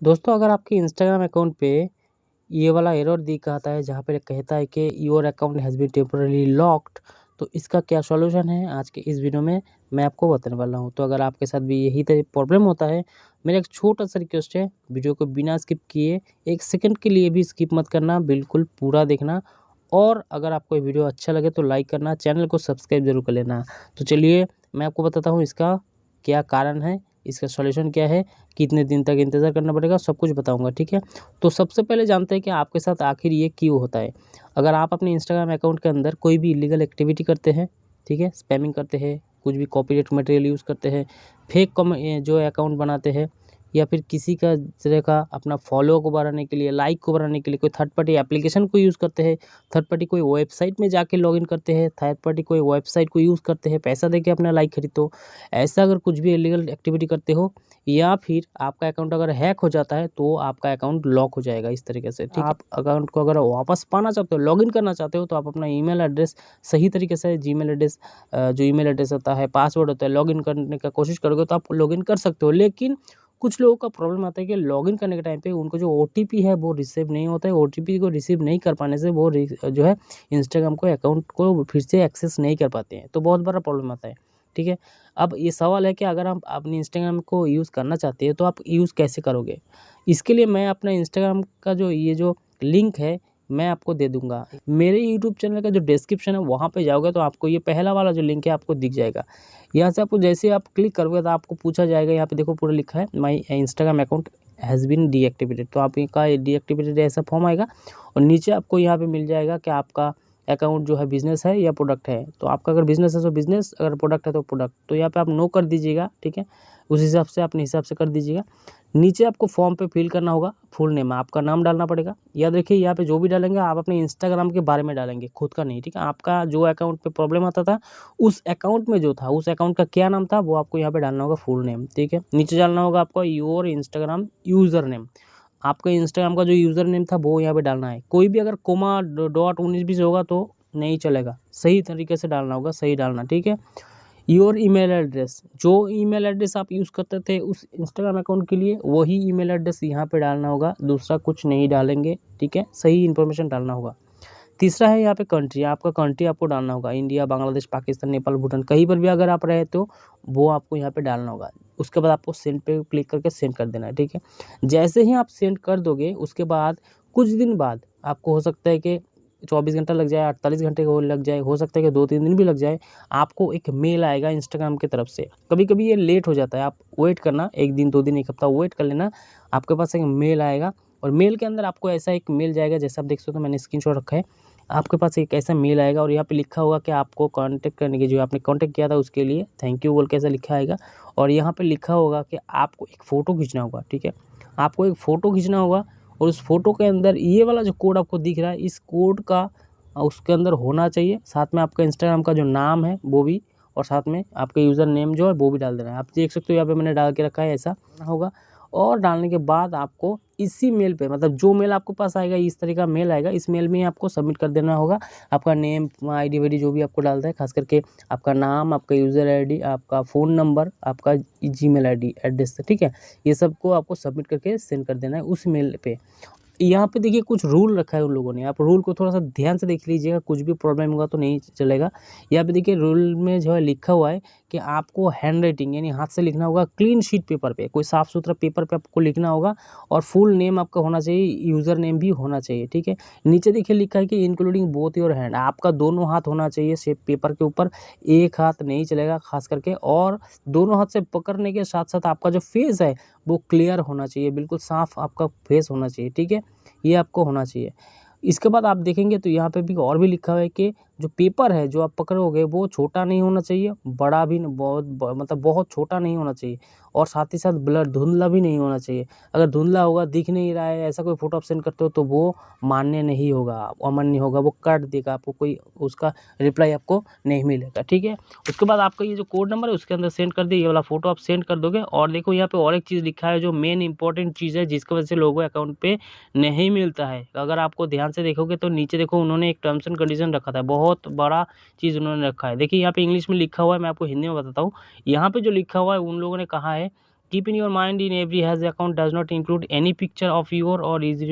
दोस्तों, अगर आपके इंस्टाग्राम अकाउंट पे ये वाला एरर दिखाता है जहाँ पे कहता है कि your account has been temporary locked, तो इसका क्या सॉल्यूशन है आज के इस वीडियो में मैं आपको बताने वाला हूँ। तो अगर आपके साथ भी यही तरह प्रॉब्लम होता है, मेरा एक छोटा सा रिक्वेस्ट है, वीडियो को बिना स्किप किए 1 सेकंड के लिए भी स्किप मत करना, बिल्कुल पूरा देखना। और अगर आपको ये वीडियो अच्छा लगे तो लाइक करना, चैनल को सब्सक्राइब ज़रूर कर लेना। तो चलिए मैं आपको बताता हूँ इसका क्या कारण है, इसका सॉल्यूशन क्या है, कितने दिन तक इंतज़ार करना पड़ेगा, सब कुछ बताऊँगा, ठीक है। तो सबसे पहले जानते हैं कि आपके साथ आखिर ये क्यों होता है। अगर आप अपने इंस्टाग्राम अकाउंट के अंदर कोई भी इलीगल एक्टिविटी करते हैं, ठीक है, स्पैमिंग करते हैं, कुछ भी कॉपीराइट मटेरियल यूज़ करते हैं, फेक जो अकाउंट बनाते हैं, या फिर किसी का तरह का अपना फॉलो को बढ़ाने के लिए, लाइक को बढ़ाने के लिए कोई थर्ड पार्टी एप्लीकेशन को यूज़ करते हैं, थर्ड पार्टी कोई वेबसाइट में जाके लॉगिन करते हैं, थर्ड पार्टी कोई वेबसाइट को यूज़ करते हैं, पैसा देके अपना लाइक खरीदते हो। ऐसा अगर कुछ भी इलीगल एक्टिविटी करते हो, या फिर आपका अकाउंट अगर हैक हो जाता है तो आपका अकाउंट लॉक हो जाएगा इस तरीके से, ठीक है। आप अकाउंट को अगर वापस पाना चाहते हो, लॉगिन करना चाहते हो, तो आप अपना ईमेल एड्रेस सही तरीके से जीमेल एड्रेस जो ईमेल एड्रेस होता है, पासवर्ड होता है, लॉगिन करने का कोशिश करोगे तो आप लॉगिन कर सकते हो। लेकिन कुछ लोगों का प्रॉब्लम आता है कि लॉगिन करने के टाइम पे उनको जो ओटीपी है वो रिसीव नहीं होता है। ओटीपी को रिसीव नहीं कर पाने से वो जो है इंस्टाग्राम को अकाउंट को फिर से एक्सेस नहीं कर पाते हैं, तो बहुत बड़ा प्रॉब्लम आता है, ठीक है। अब ये सवाल है कि अगर आप अपने इंस्टाग्राम को यूज़ करना चाहते हैं तो आप यूज़ कैसे करोगे? इसके लिए मैं अपना इंस्टाग्राम का जो लिंक है मैं आपको दे दूँगा। मेरे यूट्यूब चैनल का जो डिस्क्रिप्शन है वहाँ पे जाओगे तो आपको ये पहला वाला जो लिंक है आपको दिख जाएगा। यहाँ से आपको जैसे आप क्लिक करोगे तो आपको पूछा जाएगा, यहाँ पे देखो पूरा लिखा है my Instagram account has been deactivated, तो आपका डीएक्टिवेटेड ऐसा फॉर्म आएगा और नीचे आपको यहाँ पे मिल जाएगा कि आपका अकाउंट जो है बिज़नेस है या प्रोडक्ट है। तो आपका अगर बिज़नेस है तो बिज़नेस, अगर प्रोडक्ट है तो प्रोडक्ट। तो यहाँ पे आप नो कर दीजिएगा, ठीक है। उस हिसाब से अपने हिसाब से कर दीजिएगा। नीचे आपको फॉर्म पे फिल करना होगा, फुल नेम आपका नाम डालना पड़ेगा। याद रखिए यहाँ पे जो भी डालेंगे आप अपने इंस्टाग्राम के बारे में डालेंगे, खुद का नहीं, ठीक है। आपका जो अकाउंट पे प्रॉब्लम आता था उस अकाउंट में जो था, उस अकाउंट का क्या नाम था वो आपको यहाँ पे डालना होगा, फुल नेम, ठीक है। नीचे डालना होगा आपको योर इंस्टाग्राम यूज़र नेम, आपका इंस्टाग्राम का जो यूज़र नेम था वो यहाँ पे डालना है। कोई भी अगर कोमा डॉट 19-20 होगा तो नहीं चलेगा, सही तरीके से डालना होगा, सही डालना, ठीक है। योर ईमेल एड्रेस, जो ईमेल एड्रेस आप यूज़ करते थे उस इंस्टाग्राम अकाउंट के लिए वही ईमेल एड्रेस यहाँ पे डालना होगा, दूसरा कुछ नहीं डालेंगे, ठीक है। सही इन्फॉर्मेशन डालना होगा। तीसरा है यहाँ पे कंट्री, आपका कंट्री आपको डालना होगा, इंडिया, बांग्लादेश, पाकिस्तान, नेपाल, भूटान, कहीं पर भी अगर आप रहते हो वो आपको यहाँ पे डालना होगा। उसके बाद आपको सेंड पे क्लिक करके सेंड कर देना है, ठीक है। जैसे ही आप सेंड कर दोगे उसके बाद कुछ दिन बाद आपको हो सकता है कि 24 घंटा लग जाए, 48 घंटे को लग जाए, हो सकता है कि 2-3 दिन भी लग जाए, आपको एक मेल आएगा इंस्टाग्राम की तरफ से। कभी-कभी ये लेट हो जाता है, आप वेट करना, 1 दिन, 2 दिन, 1 हफ्ता वेट कर लेना, आपके पास एक मेल आएगा और मेल के अंदर आपको ऐसा एक मेल जाएगा, जैसे आप देख सकते हो मैंने स्क्रीनशॉट रखा है। आपके पास एक ऐसा मेल आएगा और यहाँ पे लिखा होगा कि आपको कांटेक्ट करने की, जो आपने कांटेक्ट किया था उसके लिए थैंक यू बोल के ऐसा लिखा आएगा। और यहाँ पे लिखा होगा कि आपको एक फ़ोटो खींचना होगा, ठीक है। आपको एक फ़ोटो खींचना होगा और उस फ़ोटो के अंदर ये वाला जो कोड आपको दिख रहा है, इस कोड का उसके अंदर होना चाहिए। साथ में आपका इंस्टाग्राम का जो नाम है वो भी, और साथ में आपका यूज़र नेम जो है वो भी डाल देना है। आप देख सकते हो यहाँ पे मैंने डाल के रखा है, ऐसा होगा। और डालने के बाद आपको इसी मेल पे, मतलब जो मेल आपके पास आएगा, इस तरह का मेल आएगा, इस मेल में ही आपको सबमिट कर देना होगा। आपका नेम, आईडी वाईडी जो भी आपको डालता है, खास करके आपका नाम, आपका यूज़र आईडी, आपका फ़ोन नंबर, आपका जीमेल आईडी एड्रेस, ठीक है। ये सबको आपको सबमिट करके सेंड कर देना है उस मेल पे। यहाँ पे देखिए कुछ रूल रखा है उन लोगों ने, आप रूल को थोड़ा-सा ध्यान से देख लीजिएगा, कुछ भी प्रॉब्लम होगा तो नहीं चलेगा। यहाँ पे देखिए रूल में जो है लिखा हुआ है कि आपको हैंड राइटिंग यानी हाथ से लिखना होगा, क्लीन शीट पेपर पे, कोई साफ-सुथरा पेपर पे आपको लिखना होगा और फुल नेम आपका होना चाहिए, यूज़र नेम भी होना चाहिए, ठीक है। नीचे देखिए लिखा है कि इंक्लूडिंग बोथ योर हैंड, आपका दोनों हाथ होना चाहिए सेप पेपर के ऊपर, एक हाथ नहीं चलेगा खास करके, और दोनों हाथ से पकड़ने के साथ-साथ आपका जो फेस है वो क्लियर होना चाहिए, बिल्कुल साफ आपका फेस होना चाहिए, ठीक है। ये आपको होना चाहिए। इसके बाद आप देखेंगे तो यहाँ पे भी और भी लिखा हुआ है कि जो पेपर है जो आप पकड़ोगे वो छोटा नहीं होना चाहिए, बड़ा भी बहुत मतलब बहुत छोटा नहीं होना चाहिए, और साथ ही साथ ब्लर धुंधला भी नहीं होना चाहिए। अगर धुंधला होगा, दिख नहीं रहा है, ऐसा कोई फ़ोटो आप सेंड करते हो तो वो मान्य नहीं होगा, अमान्य होगा, वो काट देगा, आपको कोई उसका रिप्लाई आपको नहीं मिलेगा, ठीक है। उसके बाद आपका ये जो कोड नंबर है उसके अंदर सेंड कर दिए, ये वाला फ़ोटो आप सेंड कर दोगे। और देखो यहाँ पे और एक चीज़ लिखा है जो मेन इंपॉर्टेंट चीज़ है, जिसकी वजह से लोगों के अकाउंट पे नहीं मिलता है। अगर आपको ध्यान से देखोगे तो नीचे देखो उन्होंने एक टर्म्स एंड कंडीशन रखा था, बहुत बड़ा चीज़ उन्होंने रखा है। देखिए यहाँ पे इंग्लिश में लिखा हुआ है, मैं आपको हिंदी में बताता हूँ। यहाँ पे जो लिखा हुआ है उन लोगों ने कहा है keep in your mind in every has account does not include any picture of your और इज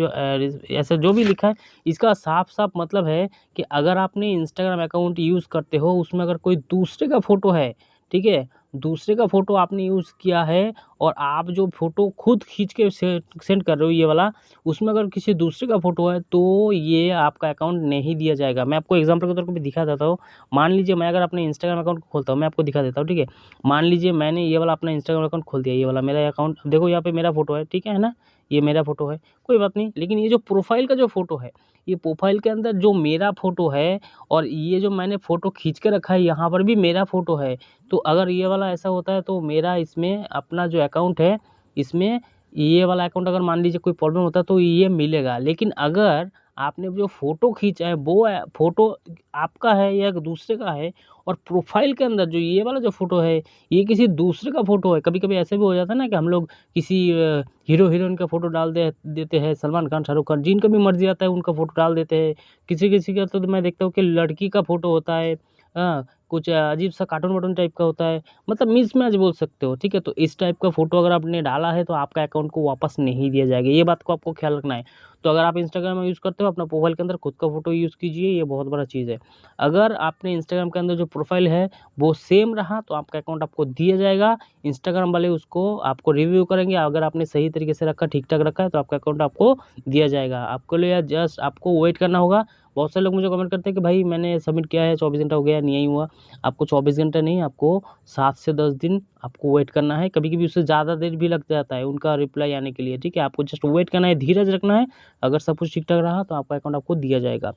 ऐसा जो भी लिखा है, इसका साफ साफ मतलब है कि अगर आपने इंस्टाग्राम अकाउंट यूज़ करते हो, उसमें अगर कोई दूसरे का फ़ोटो है, ठीक है, दूसरे का फ़ोटो आपने यूज़ किया है और आप जो फ़ोटो खुद खींच के सेंड कर रहे हो ये वाला, उसमें अगर किसी दूसरे का फ़ोटो है तो ये आपका अकाउंट नहीं दिया जाएगा। मैं आपको एग्जांपल के तौर पे भी दिखा देता हूँ। मान लीजिए मैं अगर अपने इंस्टाग्राम अकाउंट खोलता हूँ, मैं आपको दिखा देता हूँ, ठीक है। मान लीजिए मैंने ये वाला अपना इंस्टाग्राम अकाउंट खोल दिया, ये वाला मेरा अकाउंट, देखो यहाँ पे मेरा फ़ोटो है, ठीक है ना? ये मेरा फ़ोटो है, कोई बात नहीं। लेकिन ये जो प्रोफ़ाइल का जो फ़ोटो है, ये प्रोफ़ाइल के अंदर जो मेरा फ़ोटो है और ये जो मैंने फ़ोटो खींच के रखा है, यहाँ पर भी मेरा फ़ोटो है। तो अगर ये वाला ऐसा होता है तो मेरा इसमें अपना जो अकाउंट है, इसमें ये वाला अकाउंट अगर मान लीजिए कोई प्रॉब्लम होता है तो ये मिलेगा। लेकिन अगर आपने जो फ़ोटो खींचा है वो फ़ोटो आपका है या दूसरे का है और प्रोफ़ाइल के अंदर जो ये वाला जो फ़ोटो है, ये किसी दूसरे का फ़ोटो है। कभी-कभी ऐसे भी हो जाता है ना कि हम लोग किसी हीरो-हीरोइन का फ़ोटो डाल देते हैं, सलमान खान, शाहरुख खान, जिनका भी मर्ज़ी आता है उनका फ़ोटो डाल देते हैं। किसी-किसी का तो मैं देखता हूँ कि लड़की का फ़ोटो होता है, कुछ अजीब-सा कार्टून-वार्टून टाइप का होता है, मतलब मिसमैच बोल सकते हो, ठीक है? तो इस टाइप का फ़ोटो अगर आपने डाला है तो आपका अकाउंट को वापस नहीं दिया जाएगा, ये बात को आपको ख़्याल रखना है। तो अगर आप इंस्टाग्राम यूज़ करते हो, अपना प्रोफ़ाइल के अंदर खुद का फ़ोटो यूज़ कीजिए, ये बहुत बड़ा चीज़ है। अगर आपने इंस्टाग्राम के अंदर जो प्रोफ़ाइल है, वो सेम रहा तो आपका अकाउंट आपको दिया जाएगा, इंस्टाग्राम वाले उसको आपको रिव्यू करेंगे, अगर आपने सही तरीके से रखा, ठीक-ठाक रखा है तो आपका अकाउंट आपको दिया जाएगा। आपके लिए जस्ट आपको वेट करना होगा। बहुत सारे लोग मुझे कमेंट करते हैं कि भाई मैंने सबमिट किया है, 24 घंटा हो गया, नहीं हुआ। आपको 24 घंटे नहीं, आपको 7 से 10 दिन आपको वेट करना है। कभी-कभी उससे ज़्यादा देर भी लग जाता है उनका रिप्लाई आने के लिए, ठीक है? आपको जस्ट वेट करना है, धीरज रखना है। अगर सब कुछ ठीक-ठाक रहा तो आपका अकाउंट आपको दिया जाएगा।